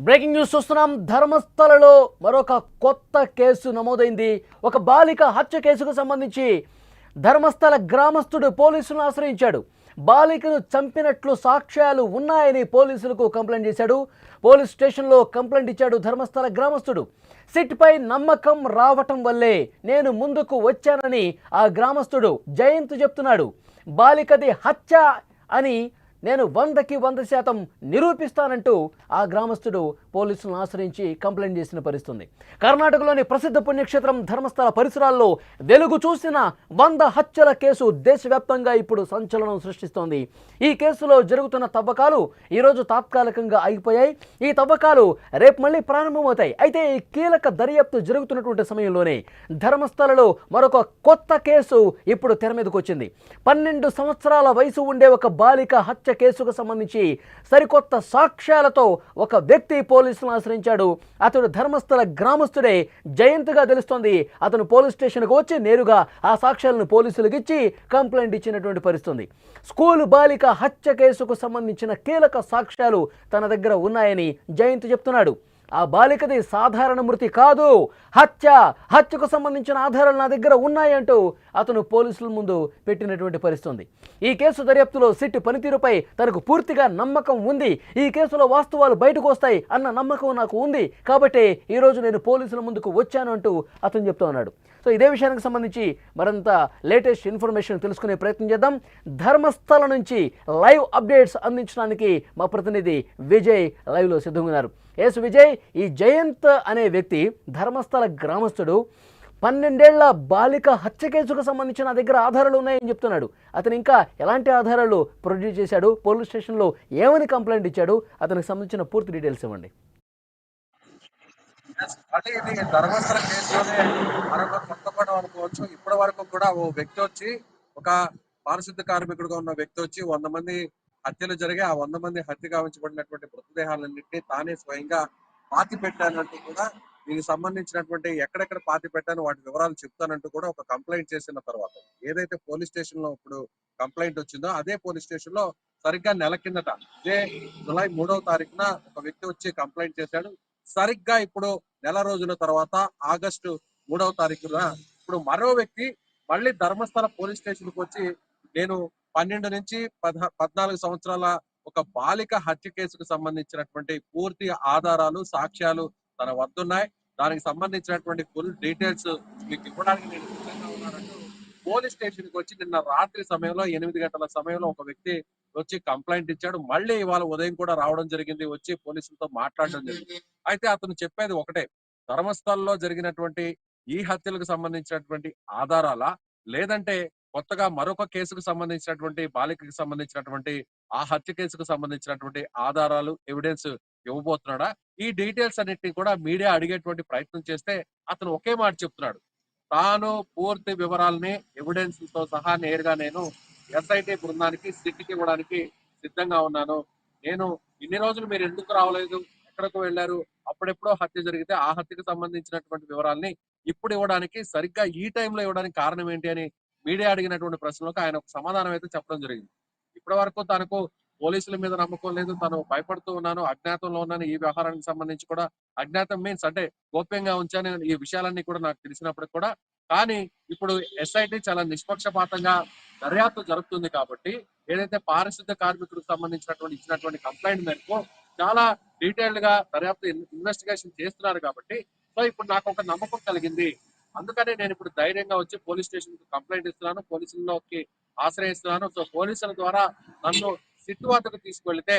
Breaking news చూస్తున్నాం. ధర్మస్థలలో మరొక కొత్త కేసు నమోదైంది. ఒక బాలిక హత్య కేసుకు సంబంధించి ధర్మస్థల గ్రామస్తుడు పోలీసులను ఆశ్రయించాడు. బాలికను చంపినట్లు సాక్ష్యాలు ఉన్నాయని పోలీసులకు కంప్లైంట్ చేశాడు. పోలీస్ స్టేషన్లో కంప్లైంట్ ఇచ్చాడు ధర్మస్థల గ్రామస్తుడు. సిట్పై నమ్మకం రావటం వల్లే నేను ముందుకు వచ్చానని ఆ గ్రామస్తుడు జయంత్ చెప్తున్నాడు. బాలికది హత్య అని నేను 100కి 100% నిరూపిస్తానంటూ ఆ గ్రామస్తుడు పోలీసులను ఆశ్రయించి కంప్లైంట్ చేసిన పరిస్థితుంది. కర్ణాటకలోని ప్రసిద్ధ పుణ్యక్షేత్రం ధర్మస్థల పరిసరాల్లో వెలుగు చూసిన 100 హత్యల కేసు దేశవ్యాప్తంగా ఇప్పుడు సంచలనం సృష్టిస్తోంది. ఈ కేసులో జరుగుతున్న తవ్వకాలు ఈరోజు తాత్కాలికంగా ఆగిపోయాయి. ఈ తవ్వకాలు రేపు మళ్ళీ ప్రారంభమవుతాయి. అయితే ఈ కీలక దర్యాప్తు జరుగుతున్నటువంటి సమయంలోనే ధర్మస్థలలో మరొక కొత్త కేసు ఇప్పుడు తెర మీదకు వచ్చింది. 12 సంవత్సరాల వయసు ఉండే ఒక బాలిక హత్య కేసుకు సంబంధించి సరికొత్త సాక్ష్యాలతో ఒక వ్యక్తి పోలీసులను ఆశ్రయించాడు. అతడు ధర్మస్థల గ్రామస్తుడే జయంత్గా తెలుస్తోంది. అతను పోలీస్ స్టేషన్కు వచ్చి నేరుగా ఆ సాక్ష్యాలను పోలీసులకు ఇచ్చి కంప్లైంట్ ఇచ్చినటువంటి పరిస్థితుంది. స్కూలు బాలిక హత్య కేసుకు సంబంధించిన కీలక సాక్ష్యాలు తన దగ్గర ఉన్నాయని జయంత్ చెప్తున్నాడు. ఆ బాలికది సాధారణ మృతి కాదు, హత్యకు సంబంధించిన ఆధారాలు నా దగ్గర ఉన్నాయంటూ అతను పోలీసుల ముందు పెట్టినటువంటి పరిస్థితుంది. ఈ కేసు దర్యాప్తులో సిట్ పనితీరుపై తనకు పూర్తిగా నమ్మకం ఉంది. ఈ కేసులో వాస్తవాలు బయటకు వస్తాయి అన్న నమ్మకం నాకు ఉంది. కాబట్టి ఈరోజు నేను పోలీసుల ముందుకు వచ్చాను అంటూ అతను చెప్తూ ఉన్నాడు. సో ఇదే విషయానికి సంబంధించి మరింత లేటెస్ట్ ఇన్ఫర్మేషన్ తెలుసుకునే ప్రయత్నం చేద్దాం. ధర్మస్థల నుంచి లైవ్ అప్డేట్స్ అందించడానికి మా ప్రతినిధి విజయ్ లైవ్లో సిద్ధంగా ఉన్నారు. ఎస్ విజయ్, ఈ జయంత్ అనే వ్యక్తి ధర్మస్థల గ్రామస్తుడు. 12 ఏళ్ల బాలిక హత్య కేసుకు సంబంధించిన దగ్గర ఆధారాలు ఉన్నాయని చెప్తున్నాడు. అతను ఇంకా ఎలాంటి ఆధారాలు ప్రొడ్యూస్ చేశాడు, పోలీస్ స్టేషన్లో ఏమని కంప్లైంట్ ఇచ్చాడు, అతనికి సంబంధించిన పూర్తి డీటెయిల్స్ ఇవ్వండి. అంటే ఇది ధర్మస్థల కేసులోనే మరొక కొత్త పడం అనుకోవచ్చు. ఇప్పటి వరకు కూడా ఓ వ్యక్తి వచ్చి, ఒక పారిశుద్ధ కార్మికుడుగా ఉన్న వ్యక్తి వచ్చి 100 మంది హత్యలు జరిగి ఆ 100 మంది హత్య గావించబడినటువంటి మృతదేహాలన్నింటినీ తానే స్వయంగా పాతి పెట్టానంటూ కూడా, దీనికి సంబంధించినటువంటి ఎక్కడెక్కడ పాతి పెట్టాను వాటి వివరాలు చెప్తానంటూ కూడా ఒక కంప్లైంట్ చేసిన తర్వాత, ఏదైతే పోలీస్ స్టేషన్ లో ఇప్పుడు కంప్లైంట్ వచ్చిందో అదే పోలీస్ స్టేషన్ లో సరిగ్గా నెల కిందట ఇదే జూలై 3వ తారీఖున ఒక వ్యక్తి వచ్చి కంప్లైంట్ చేశాడు. సరిగ్గా ఇప్పుడు నెల రోజుల తర్వాత ఆగస్టు 3వ తారీఖున ఇప్పుడు మరో వ్యక్తి మళ్ళీ ధర్మస్థల పోలీస్ స్టేషన్ కు వచ్చి, నేను 12 నుంచి 14 సంవత్సరాల ఒక బాలిక హత్య కేసుకు సంబంధించినటువంటి పూర్తి ఆధారాలు, సాక్ష్యాలు తన వద్దున్నాయి. దానికి సంబంధించినటువంటి ఫుల్ డీటెయిల్స్ మీకు ఇవ్వడానికి నేను సిద్ధంగా ఉన్నానంటూ పోలీస్ స్టేషన్ కి వచ్చి నిన్న రాత్రి సమయంలో 8 గంటల సమయంలో ఒక వ్యక్తి వచ్చి కంప్లైంట్ ఇచ్చాడు. మళ్ళీ ఇవాళ ఉదయం కూడా రావడం జరిగింది, వచ్చి పోలీసులతో మాట్లాడడం జరిగింది. అయితే అతను చెప్పేది ఒకటే, ధర్మస్థలంలో జరిగినటువంటి ఈ హత్యలకు సంబంధించినటువంటి ఆధారాలా, లేదంటే కొత్తగా మరొక కేసుకు సంబంధించినటువంటి బాలికకి సంబంధించినటువంటి ఆ హత్య కేసుకు సంబంధించినటువంటి ఆధారాలు, ఎవిడెన్స్ ఇవ్వబోతున్నాడా? ఈ డీటెయిల్స్ అన్నిటిని కూడా మీడియా అడిగేటువంటి ప్రయత్నం చేస్తే అతను ఒకే మాట చెప్తున్నాడు, తాను పూర్తి వివరాలని ఎవిడెన్స్ తో సహా నేరుగా నేను ఎస్ఐటి బృందానికి సిట్కి ఇవ్వడానికి సిద్ధంగా ఉన్నాను. నేను ఇన్ని రోజులు మీరు ఎందుకు రావలేదు, ఎక్కడికి వెళ్ళారు, అప్పుడెప్పుడో హత్య జరిగితే ఆ హత్యకు సంబంధించినటువంటి వివరాలని ఇప్పుడు ఇవ్వడానికి, సరిగ్గా ఈ టైంలో ఇవ్వడానికి కారణం ఏంటి అని మీడియా అడిగినటువంటి ప్రశ్నలకు ఆయన ఒక సమాధానం అయితే చెప్పడం జరిగింది. ఇప్పటి వరకు తనకు పోలీసుల మీద నమ్మకం లేదు, తను భయపడుతూ ఉన్నాను, అజ్ఞాతంలో ఉన్నాను, ఈ వ్యవహారానికి సంబంధించి కూడా అజ్ఞాతం మీన్స్ అంటే గోప్యంగా ఉంచాను ఈ విషయాలన్నీ కూడా నాకు తెలిసినప్పటికి కూడా. కానీ ఇప్పుడు ఎస్ఐటి చాలా నిష్పక్షపాతంగా దర్యాప్తు జరుగుతుంది కాబట్టి, ఏదైతే పారిశుద్ధ కార్మికులకు సంబంధించినటువంటి ఇచ్చినటువంటి కంప్లైంట్ మేరకు చాలా డీటెయిల్డ్ గా దర్యాప్తు ఇన్వెస్టిగేషన్ చేస్తున్నారు కాబట్టి, సో ఇప్పుడు నాకు ఒక నమ్మకం కలిగింది. అందుకనే నేను ఇప్పుడు ధైర్యంగా వచ్చి పోలీస్ స్టేషన్ కి కంప్లైంట్ ఇస్తున్నాను, పోలీసుల్లోకి ఆశ్రయిస్తున్నాను. సో పోలీసుల ద్వారా నన్ను సిట్ వద్దకు తీసుకువెళ్తే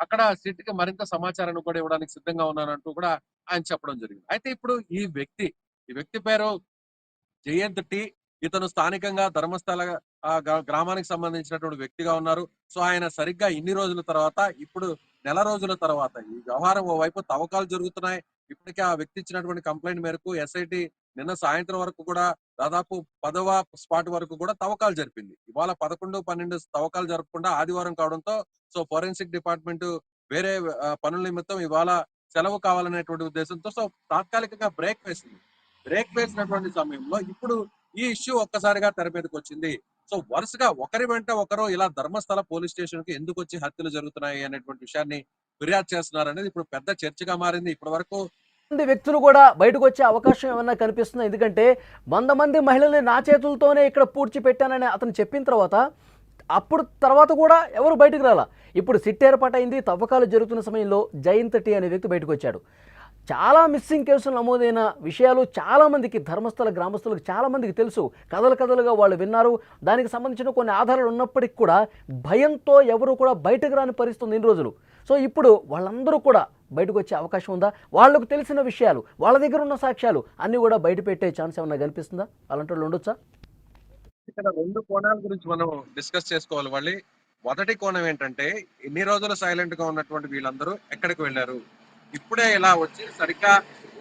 అక్కడ సిట్ కి మరింత సమాచారాన్ని కూడా ఇవ్వడానికి సిద్ధంగా ఉన్నానంటూ కూడా ఆయన చెప్పడం జరిగింది. అయితే ఇప్పుడు ఈ వ్యక్తి పేరు జయంత్ టి. ఇతను స్థానికంగా ధర్మస్థల గ్రామానికి సంబంధించినటువంటి వ్యక్తిగా ఉన్నారు. సో ఆయన సరిగ్గా ఇన్ని రోజుల తర్వాత, ఇప్పుడు నెల రోజుల తర్వాత ఈ వ్యవహారం ఓవైపు తవ్వకాలు జరుగుతున్నాయి. ఇప్పటికే ఆ వ్యక్తి ఇచ్చినటువంటి కంప్లైంట్ మేరకు ఎస్ఐటి నిన్న సాయంత్రం వరకు కూడా దాదాపు 10వ స్పాట్ వరకు కూడా తవ్వకాలు జరిపింది. ఇవాళ 11, 12 తవ్వకాలు జరపకుండా ఆదివారం కావడంతో సో ఫోరెన్సిక్ డిపార్ట్మెంట్ వేరే పనుల నిమిత్తం ఇవాళ సెలవు కావాలనేటువంటి ఉద్దేశంతో సో తాత్కాలికంగా బ్రేక్ వేసినటువంటి సమయంలో ఇప్పుడు ఈ ఇష్యూ ఒక్కసారిగా తెర మీదకి వచ్చింది. సో వరుసగా ఒకరి వెంట ఒకరు ఇలా ధర్మస్థల పోలీస్ స్టేషన్ కి ఎందుకు వచ్చి హత్యలు జరుగుతున్నాయి అనేటువంటి విషయాన్ని ఫిర్యాదు చేస్తున్నారు అనేది ఇప్పుడు పెద్ద చర్చగా మారింది. ఇప్పటి వరకు మంది వ్యక్తులు కూడా బయటకు వచ్చే అవకాశం ఏమన్నా కనిపిస్తుంది? ఎందుకంటే 100 మంది మహిళల్ని నా చేతులతోనే ఇక్కడ పూడ్చిపెట్టానని అతను చెప్పిన తర్వాత తర్వాత కూడా ఎవరు బయటకు రాలా. ఇప్పుడు సిట్ ఏర్పాటైంది. తవ్వకాలు జరుగుతున్న సమయంలో జయంత్ టీ అనే వ్యక్తి బయటకు వచ్చాడు. చాలా మిస్సింగ్ కేసులు నమోదైన విషయాలు చాలామందికి, ధర్మస్థల గ్రామస్తులకు చాలామందికి తెలుసు. కథలు కథలుగా వాళ్ళు విన్నారు. దానికి సంబంధించిన కొన్ని ఆధారాలు ఉన్నప్పటికీ కూడా భయంతో ఎవరు కూడా బయటకు రాని పరిస్థితి ఉంది ఇన్ని రోజులు. సో ఇప్పుడు వాళ్ళందరూ కూడా బయటకు వచ్చే అవకాశం ఉందా? వాళ్ళకు తెలిసిన విషయాలు, వాళ్ళ దగ్గర ఉన్న సాక్ష్యాలు అన్నీ కూడా బయట పెట్టే ఛాన్స్ ఏమన్నా కనిపిస్తుందా? అలాంటి వాళ్ళు ఉండొచ్చా? ఇక్కడ 2 కోణాల గురించి మనం డిస్కస్ చేసుకోవాలి మళ్ళీ. మొదటి కోణం ఏంటంటే, ఇన్ని రోజులు సైలెంట్ గా ఉన్నటువంటి వీళ్ళందరూ ఎక్కడికి వెళ్ళారు? ఇప్పుడే ఇలా వచ్చి సరిగ్గా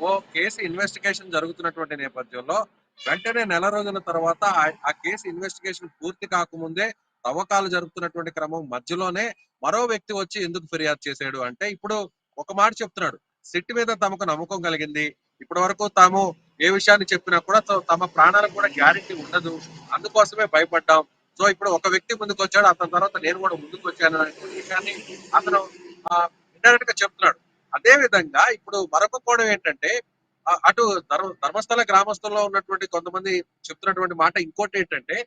ఓ కేసు ఇన్వెస్టిగేషన్ జరుగుతున్నటువంటి నేపథ్యంలో వెంటనే నెల రోజుల తర్వాత ఆ కేసు ఇన్వెస్టిగేషన్ పూర్తి కాకముందే తవ్వకాలు జరుగుతున్నటువంటి క్రమం మధ్యలోనే మరో వ్యక్తి వచ్చి ఎందుకు ఫిర్యాదు చేశాడు అంటే, ఇప్పుడు ఒక మాట చెప్తున్నాడు. సిట్ మీద తమకు నమ్మకం కలిగింది. ఇప్పటి వరకు తాము ఏ విషయాన్ని చెప్పినా కూడా తమ ప్రాణాలకు కూడా గ్యారెంటీ ఉండదు, అందుకోసమే భయపడ్డాం. సో ఇప్పుడు ఒక వ్యక్తి ముందుకు వచ్చాడు, అతని తర్వాత నేను కూడా ముందుకు వచ్చాను అనే విషయాన్ని అతను ఇండైరెక్ట్ గా చెప్తున్నాడు. అదే విధంగా ఇప్పుడు మరొక కోణం ఏంటంటే, అటు ధర్మస్థల గ్రామస్తుల్లో ఉన్నటువంటి కొంతమంది చెప్తున్నటువంటి మాట ఇంకోటి ఏంటంటే,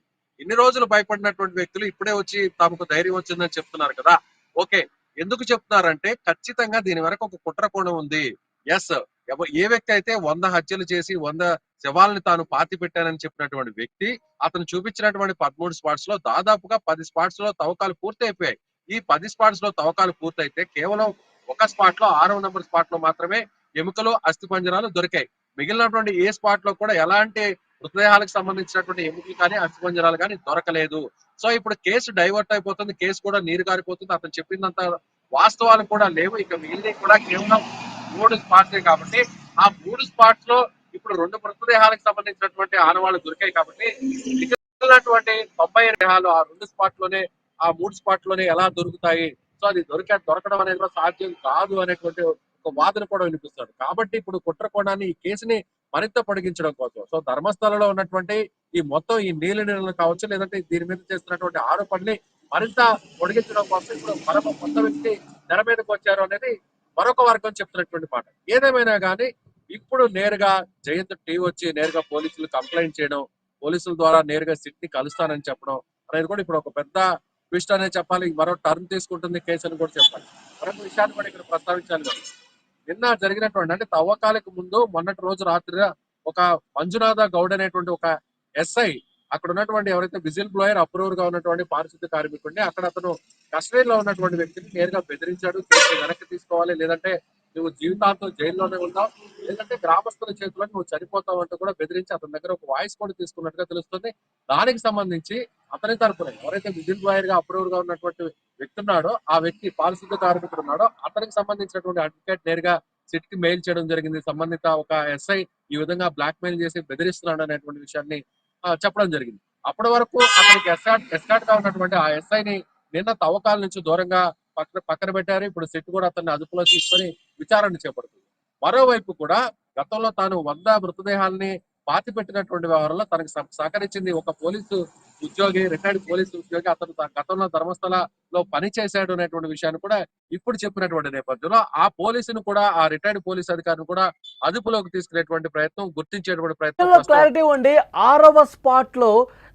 ఇన్ని రోజులు భయపడినటువంటి వ్యక్తులు ఇప్పుడే వచ్చి తమకు ధైర్యం వచ్చిందని చెప్తున్నారు కదా. ఓకే, ఎందుకు చెప్తున్నారంటే ఖచ్చితంగా దీని వరకు ఒక కుట్ర కోణం ఉంది. ఎస్, ఏ వ్యక్తి అయితే 100 హత్యలు చేసి 100 శవాలని తాను పాతి పెట్టానని చెప్పినటువంటి వ్యక్తి, అతను చూపించినటువంటి 13 స్పాట్స్ లో దాదాపుగా 10 స్పాట్స్ లో తవ్వకాలు పూర్తి అయిపోయాయి. ఈ 10 స్పాట్స్ లో తవ్వకాలు పూర్తయితే కేవలం ఒక స్పాట్ లో 6వ నంబర్ స్పాట్ లో మాత్రమే ఎముకలు, అస్థిపంజరాలు దొరికాయి. మిగిలినటువంటి ఏ స్పాట్ లో కూడా ఎలాంటి మృతదేహాలకు సంబంధించినటువంటి ఎముకలు కానీ అస్థిపంజరాలు కానీ దొరకలేదు. సో ఇప్పుడు కేసు డైవర్ట్ అయిపోతుంది, కేసు కూడా నీరు గారిపోతుంది. అతను చెప్పిందంత వాస్తవాలు కూడా లేవు. ఇక మిగిలిన కూడా కేవలం 3 స్పాట్సే కాబట్టి ఆ 3 స్పాట్స్ లో ఇప్పుడు 2 మృతదేహాలకు సంబంధించినటువంటి ఆనవాళ్లు దొరికాయి కాబట్టి మిగిలినటువంటి 90 దేహాలు ఆ 2 స్పాట్ లోనే, ఆ 3 స్పాట్ లోనే ఎలా దొరుకుతాయి? సో అది దొరకడం అనేది కూడా సాధ్యం కాదు అనేటువంటి ఒక వాదన కూడా వినిపిస్తాడు. కాబట్టి ఇప్పుడు కుట్ర కోణాన్ని, ఈ కేసుని మరింత పొడిగించడం కోసం, సో ధర్మస్థలలో ఉన్నటువంటి ఈ మొత్తం ఈ నీళ్లు కావచ్చు, లేదంటే దీని మీద చేస్తున్నటువంటి ఆరోపణని మరింత పొడిగించడం కోసం ఇప్పుడు మరొక కొత్త వ్యక్తి తెర మీదకి వచ్చారు అనేది మరొక వర్గం చెప్తున్నటువంటి మాట. ఏదేమైనా కానీ ఇప్పుడు నేరుగా జయంత్ టీ వచ్చి నేరుగా పోలీసులు కంప్లైంట్ చేయడం, పోలీసుల ద్వారా నేరుగా సిట్ ని కలుస్తానని చెప్పడం అనేది కూడా ఇప్పుడు ఒక పెద్ద ట్విస్ట్ అనేది చెప్పాలి. మరో టర్న్ తీసుకుంటుంది కేసు అని కూడా చెప్పాలి. మరొక విషయాన్ని కూడా ఇక్కడ ప్రస్తావించాలి కదా. నిన్న జరిగినటువంటి, అంటే తవ్వకాలకు ముందు మొన్నటి రోజు రాత్రి ఒక మంజునాథ గౌడ్ అనేటువంటి ఒక ఎస్ఐ అక్కడ ఉన్నటువంటి ఎవరైతే విజిల్ బ్లోయర్ అప్రూవర్ గా ఉన్నటువంటి పారిశుద్ధ్య కార్మికుడిని, అక్కడ అతను కస్టడీలో ఉన్నటువంటి వ్యక్తిని నేరుగా బెదిరించాడు. వెనక్కి తీసుకోవాలి, లేదంటే నువ్వు జీవితాంతం జైల్లోనే ఉన్నావు, లేదంటే గ్రామస్తుల చేతిలో నువ్వు చనిపోతావు అంటూ కూడా బెదిరించి అతని దగ్గర ఒక వాయిస్ కూడా తీసుకున్నట్టుగా తెలుస్తుంది. దానికి సంబంధించి అతని తరపున ఎవరైతే విజిల్ బ్లోయర్ గా అప్రూవర్ గా ఉన్నటువంటి వ్యక్తి ఉన్నాడో, ఆ వ్యక్తి పారిశుద్ధ్య కార్మికుడు ఉన్నాడో, అతనికి సంబంధించినటువంటి అడ్వకేట్ నేరుగా సిట్ కి మెయిల్ చేయడం జరిగింది. సంబంధిత ఒక ఎస్ఐ ఈ విధంగా బ్లాక్ మెయిల్ చేసి బెదిరిస్తున్నాడు అనేటువంటి విషయాన్ని చెప్పడం జరిగింది. అప్పటి వరకు అతనికి ఎస్కాట్ గా ఉన్నటువంటి ఆ ఎస్ఐని నిన్న తవ్వకాల నుంచి దూరంగా పక్కన పెట్టారు. ఇప్పుడు సిట్ కూడా అతన్ని అదుపులో తీసుకొని విచారణ చేపడుతుంది. మరోవైపు కూడా గతంలో తాను 100 మృతదేహాలని పాతి పెట్టినటువంటి వ్యవహారంలో తనకు సహకరించింది ఒక పోలీసు ఉద్యోగి, రిటైర్డ్ పోలీసు ఉద్యోగి. అతను గతంలో ధర్మస్థలలో పని చేశాడు అనేటువంటి విషయాన్ని కూడా ఇప్పుడు చెప్పినటువంటి నేపథ్యంలో ఆ పోలీసును కూడా, ఆ రిటైర్డ్ పోలీస్ అధికారిని కూడా అదుపులోకి తీసుకునేటువంటి ప్రయత్నం, గుర్తించేటువంటి ప్రయత్నం. క్లారిటీ ఉండి 6వ స్పాట్ లో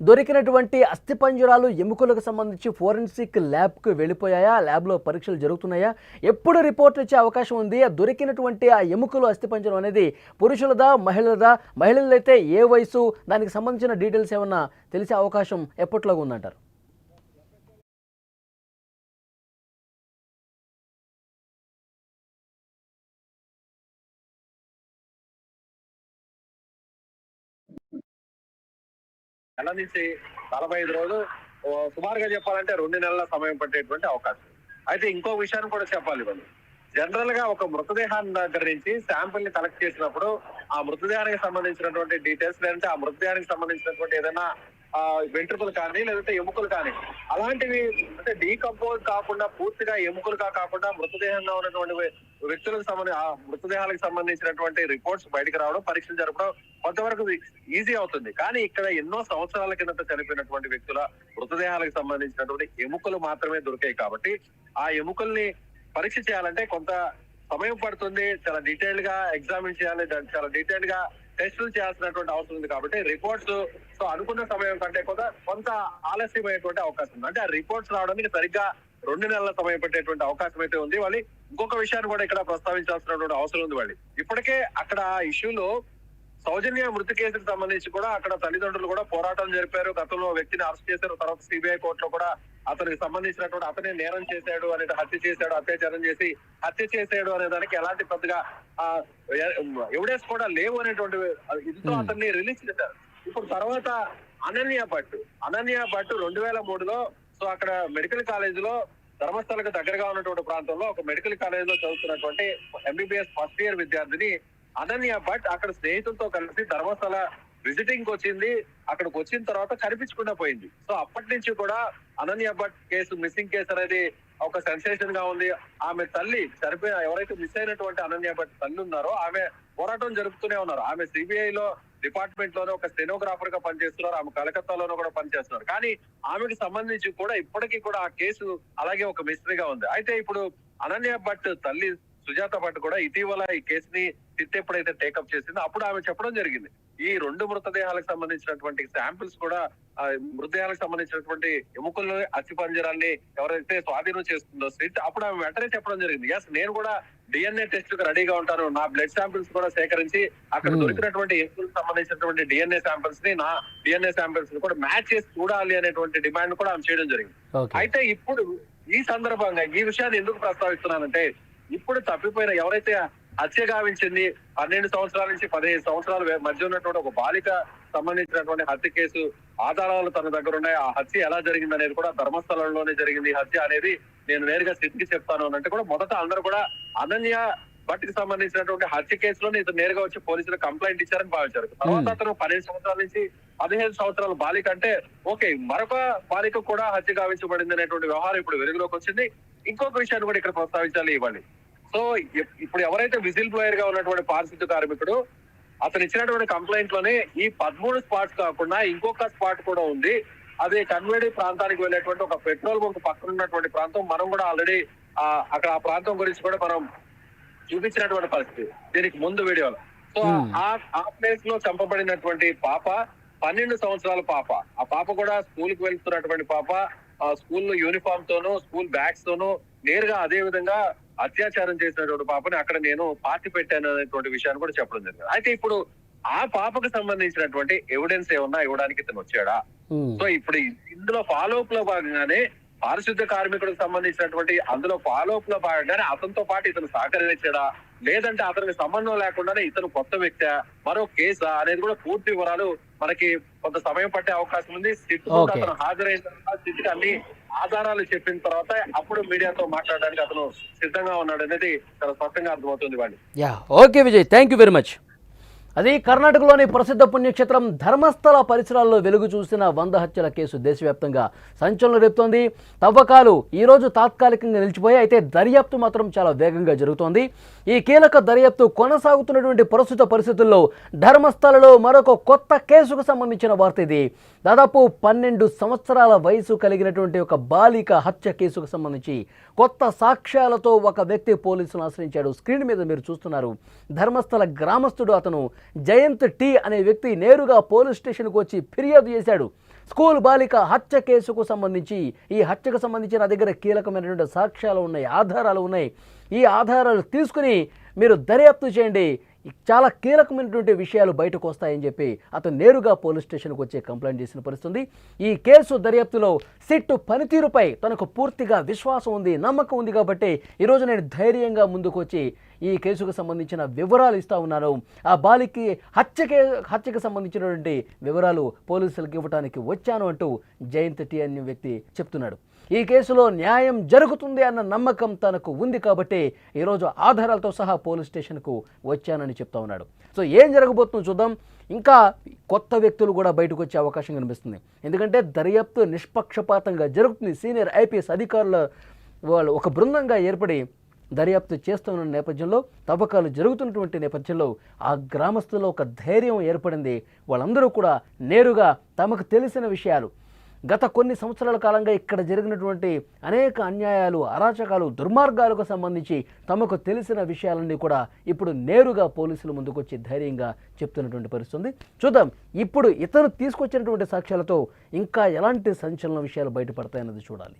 దొరికినటువంటి అస్థిపంజరాలు, ఎముకలకు సంబంధించి ఫోరెన్సిక్ ల్యాబ్ కు వెళ్ళిపోయాయా? ల్యాబ్ లో పరీక్షలు జరుగుతున్నాయా? ఎప్పుడు రిపోర్ట్ వచ్చే అవకాశం ఉంది? దొరికినటువంటి ఆ ఎముకలు, అస్థిపంజరం అనేది పురుషులదా, మహిళలదా? మహిళలైతే ఏ వయసు? దానికి సంబంధించిన డీటెయిల్స్ ఏమన్నా తెలిసే అవకాశం ఎప్పటిలాగా ఉందంటారు? నెల నుంచి 45 రోజులు, సుమారుగా చెప్పాలంటే 2 నెలల సమయం పట్టేటువంటి అవకాశం. అయితే ఇంకో విషయాన్ని కూడా చెప్పాలి. వాళ్ళు జనరల్ గా ఒక మృతదేహాన్ని దగ్గర నుంచి శాంపిల్ ని కలెక్ట్ చేసినప్పుడు ఆ మృతదేహానికి సంబంధించినటువంటి డీటెయిల్స్, లేదంటే ఆ మృతదేహానికి సంబంధించినటువంటి ఏదైనా వెంట్రుకలు కానీ, లేదంటే ఎముకలు కానీ, అలాంటివి అంటే డీకంపోజ్ కాకుండా పూర్తిగా ఎముకలుగా కాకుండా మృతదేహంగా ఉన్నటువంటి వ్యక్తులకు సంబంధించి ఆ మృతదేహాలకు సంబంధించినటువంటి రిపోర్ట్స్ బయటకు రావడం, పరీక్షలు జరపడం కొంతవరకు ఈజీ అవుతుంది. కానీ ఇక్కడ ఎన్నో సంవత్సరాల కిందట చనిపోయినటువంటి వ్యక్తుల మృతదేహాలకు సంబంధించినటువంటి ఎముకలు మాత్రమే దొరికాయి కాబట్టి ఆ ఎముకల్ని పరీక్ష చేయాలంటే కొంత సమయం పడుతుంది, చాలా డీటెయిల్డ్ గా ఎగ్జామిన్ చేయాలి, దాన్ని చాలా డీటెయిల్డ్ గా టెస్టులు చేయాల్సినటువంటి అవసరం ఉంది. కాబట్టి రిపోర్ట్స్ సో అనుకున్న సమయం కంటే కొంత ఆలస్యమయ్యేటువంటి అవకాశం ఉంది. అంటే ఆ రిపోర్ట్స్ రావడానికి సరిగ్గా 2 నెలల సమయం పట్టేటువంటి అవకాశం అయితే ఉంది. వాళ్ళు ఇంకొక విషయాన్ని కూడా ఇక్కడ ప్రస్తావించాల్సినటువంటి అవసరం ఉంది. వాళ్ళు ఇప్పటికే అక్కడ ఇష్యూలో సౌజన్య మృతి కేసుకు సంబంధించి కూడా అక్కడ తల్లిదండ్రులు కూడా పోరాటం జరిపారు. గతంలో వ్యక్తిని అరెస్ట్ చేశారు. తర్వాత సిబిఐ కోర్టులో కూడా అతనికి సంబంధించినటువంటి అతనే నేరం చేశాడు అనే హత్య చేశాడు, అత్యాచారం చేసి హత్య చేశాడు అనే దానికి ఎలాంటి పెద్దగా ఎవిడెన్స్ కూడా లేవు అనేటువంటి ఇదితో అతన్ని రిలీజ్ చేశారు. ఇప్పుడు తర్వాత అనన్య భట్ 2003లో సో అక్కడ మెడికల్ కాలేజీలో ధర్మస్థలకు దగ్గరగా ఉన్నటువంటి ప్రాంతంలో ఒక మెడికల్ కాలేజ్ లో చదువుతున్నటువంటి ఎంబీబీఎస్ ఫస్ట్ ఇయర్ విద్యార్థిని అనన్య భట్ అక్కడ స్నేహితులతో కలిసి ధర్మస్థల విజిటింగ్ వచ్చింది. అక్కడికి వచ్చిన తర్వాత కనిపించకుండా పోయింది. సో అప్పటి నుంచి కూడా Ananya Bhat case, missing case అనేది ఒక సెన్సేషన్ గా ఉంది. ఆమె తల్లి చనిపోయిన ఎవరైతే మిస్ అయినటువంటి అనన్య భట్ తల్లి ఉన్నారో ఆమె పోరాటం జరుపుతూనే ఉన్నారు. ఆమె సిబిఐ లో డిపార్ట్మెంట్ లోనే ఒక స్టెనోగ్రాఫర్ గా పనిచేస్తున్నారు. ఆమె కలకత్తాలోనూ కూడా పనిచేస్తున్నారు. కానీ ఆమెకి సంబంధించి కూడా ఇప్పటికీ కూడా ఆ కేసు అలాగే ఒక మిస్టరీగా ఉంది. అయితే ఇప్పుడు అనన్య భట్ తల్లి సుజాత భట్ కూడా ఇటీవల ఈ కేసుని సిట్ ఎప్పుడైతే టేకప్ చేసిందో అప్పుడు ఆమె చెప్పడం జరిగింది, ఈ 2 మృతదేహాలకు సంబంధించినటువంటి శాంపిల్స్ కూడా మృతదేహాలకు సంబంధించినటువంటి ఎముకలు అస్థిపంజరాన్ని ఎవరైతే స్వాధీనం చేస్తుందో సిట్ అప్పుడు ఆమె వెంటనే చెప్పడం జరిగింది, ఎస్ నేను కూడా డిఎన్ఏ టెస్ట్ కు రెడీగా ఉంటాను, నా బ్లడ్ శాంపిల్స్ కూడా సేకరించి అక్కడ దొరికినటువంటి ఎముకలకు సంబంధించినటువంటి డిఎన్ఏ శాంపిల్స్ ని నా డిఎన్ఏ శాంపిల్స్ ని కూడా మ్యాచ్ చేసి చూడాలి అనేటువంటి డిమాండ్ కూడా ఆమె చేయడం జరిగింది. అయితే ఇప్పుడు ఈ సందర్భంగా ఈ విషయాన్ని ఎందుకు ప్రస్తావిస్తున్నానంటే ఇప్పుడు తప్పిపోయిన ఎవరైతే హత్య గావించింది 12 సంవత్సరాల నుంచి 15 సంవత్సరాల మధ్య ఉన్నటువంటి ఒక బాలిక సంబంధించినటువంటి హత్య కేసు ఆధారాలు తన దగ్గర ఉన్నాయి. ఆ హత్య ఎలా జరిగింది అనేది కూడా ధర్మస్థలంలోనే జరిగింది హత్య అనేది నేను నేరుగా స్థితికి చెప్తాను అంటే కూడా మొదట అందరూ కూడా అనన్య భట్ కి సంబంధించినటువంటి హత్య కేసులోనే ఇతను నేరుగా వచ్చి పోలీసులు కంప్లైంట్ ఇచ్చారని భావించారు. తర్వాత అతను 12 సంవత్సరాల నుంచి 15 సంవత్సరాల బాలిక అంటే ఓకే మరొక బాలిక కూడా హత్య గావించబడింది అనేటువంటి వ్యవహారం ఇప్పుడు వెలుగులోకి వచ్చింది. ఇంకొక విషయాన్ని కూడా ఇక్కడ ప్రస్తావించాలి ఇవ్వండి. సో ఇప్పుడు ఎవరైతే విజిల్ బ్లోయర్ గా ఉన్నటువంటి పారిశుద్ధ్య కార్మికుడు అతను ఇచ్చినటువంటి కంప్లైంట్ లోనే ఈ 13 స్పాట్స్ కాకుండా ఇంకొక స్పాట్ కూడా ఉంది. అది కన్వేడి ప్రాంతానికి వెళ్ళేటువంటి ఒక పెట్రోల్ బంక్ పక్కన ఉన్నటువంటి ప్రాంతం. మనం కూడా ఆల్రెడీ అక్కడ ఆ ప్రాంతం గురించి కూడా మనం చూపించినటువంటి పరిస్థితి దీనికి ముందు వీడియోలో. సో ఆ ప్లేస్ లో చంపబడినటువంటి పాప 12 సంవత్సరాల పాప. ఆ పాప కూడా స్కూల్ కి వెళ్తున్నటువంటి పాప. స్కూల్ యూనిఫామ్ తోనూ స్కూల్ బ్యాగ్స్ తోనూ నేరుగా అదే విధంగా అత్యాచారం చేసినటువంటి పాపని అక్కడ నేను పార్టీ పెట్టాను అనేటువంటి విషయాన్ని కూడా చెప్పడం జరిగింది. అయితే ఇప్పుడు ఆ పాపకు సంబంధించినటువంటి ఎవిడెన్స్ ఏమన్నా ఇవ్వడానికి ఇతను వచ్చాడా? సో ఇప్పుడు ఇందులో ఫాలో అప్ లో భాగంగానే పారిశుద్ధ్య కార్మికుడికి సంబంధించినటువంటి అందులో ఫాలో అప్ లో భాగంగానే అతనితో పాటు ఇతను సహకరించాడా లేదంటే అతనికి సంబంధం లేకుండానే ఇతను కొత్త వ్యక్తి మరో కేసా అనేది కూడా పూర్తి వివరాలు మనకి కొంత సమయం పట్టే అవకాశం ఉంది. అతను హాజరైన తర్వాత స్థితికి అన్ని ఆధారాలు చెప్పిన తర్వాత అప్పుడు మీడియాతో మాట్లాడడానికి అతను సిద్ధంగా ఉన్నాడు అనేది చాలా స్పష్టంగా అర్థమవుతుంది. వాళ్ళు okay Vijay, thank you very much. అది కర్ణాటకలోని ప్రసిద్ధ పుణ్యక్షేత్రం ధర్మస్థల పరిసరాల్లో వెలుగు చూసిన 100 హత్యల కేసు దేశవ్యాప్తంగా సంచలనం రేపుతోంది. తవ్వకాలు ఈరోజు తాత్కాలికంగా నిలిచిపోయి అయితే దర్యాప్తు మాత్రం చాలా వేగంగా జరుగుతోంది. ఈ కీలక దర్యాప్తు కొనసాగుతున్నటువంటి ప్రస్తుత పరిస్థితుల్లో ధర్మస్థలలో మరొక కొత్త కేసుకు సంబంధించిన వార్త ఇది. దాదాపు 12 సంవత్సరాల వయసు కలిగినటువంటి ఒక బాలిక హత్య కేసుకు సంబంధించి కొత్త సాక్ష్యాలతో ఒక వ్యక్తి పోలీసులను ఆశ్రయించాడు. స్క్రీన్ మీద మీరు చూస్తున్నారు. ధర్మస్థల గ్రామస్తుడు అతను జయంత్ టీ అనే వ్యక్తి నేరుగా పోలీస్ స్టేషన్కు వచ్చి ఫిర్యాదు చేశాడు. స్కూల్ బాలిక హత్య కేసుకు సంబంధించి ఈ హత్యకు సంబంధించి నా దగ్గర కీలకమైనటువంటి సాక్ష్యాలు ఉన్నాయి, ఆధారాలు ఉన్నాయి. ఈ ఆధారాలు తీసుకుని మీరు దర్యాప్తు చేయండి, చాలా కీలకమైనటువంటి విషయాలు బయటకు వస్తాయని చెప్పి అతను నేరుగా పోలీస్ స్టేషన్కి వచ్చి కంప్లైంట్ చేసిన పరిస్థితి. ఈ కేసు దర్యాప్తులో సిట్ పనితీరుపై తనకు పూర్తిగా విశ్వాసం ఉంది, నమ్మకం ఉంది. కాబట్టి ఈరోజు నేను ధైర్యంగా ముందుకు వచ్చి ఈ కేసుకు సంబంధించిన వివరాలు ఇస్తా ఉన్నాను. ఆ బాలికి హత్యకు సంబంధించినటువంటి వివరాలు పోలీసులకు ఇవ్వడానికి వచ్చాను అంటూ జయంత్ టీ అనే వ్యక్తి చెప్తున్నాడు. ఈ కేసులో న్యాయం జరుగుతుంది అన్న నమ్మకం తనకు ఉంది కాబట్టి ఈరోజు ఆధారాలతో సహా పోలీస్ స్టేషన్కు వచ్చానని చెప్తా ఉన్నాడు. సో ఏం జరగబోతుందో చూద్దాం. ఇంకా కొత్త వ్యక్తులు కూడా బయటకు వచ్చే అవకాశం కనిపిస్తుంది. ఎందుకంటే దర్యాప్తు నిష్పక్షపాతంగా జరుగుతుంది. సీనియర్ ఐపీఎస్ అధికారుల వాళ్ళు ఒక బృందంగా ఏర్పడి దర్యాప్తు చేస్తున్న నేపథ్యంలో, తవ్వకాలు జరుగుతున్నటువంటి నేపథ్యంలో ఆ గ్రామస్తుల్లో ఒక ధైర్యం ఏర్పడింది. వాళ్ళందరూ కూడా నేరుగా తమకు తెలిసిన విషయాలు గత కొన్ని సంవత్సరాల కాలంగా ఇక్కడ జరిగినటువంటి అనేక అన్యాయాలు, అరాచకాలు, దుర్మార్గాలకు సంబంధించి తమకు తెలిసిన విషయాలన్నీ కూడా ఇప్పుడు నేరుగా పోలీసుల ముందుకొచ్చి ధైర్యంగా చెప్తున్నటువంటి పరిస్థితి ఉంది. చూద్దాం ఇప్పుడు ఇతను తీసుకొచ్చినటువంటి సాక్ష్యాలతో ఇంకా ఎలాంటి సంచలన విషయాలు బయటపడతాయన్నది చూడాలి.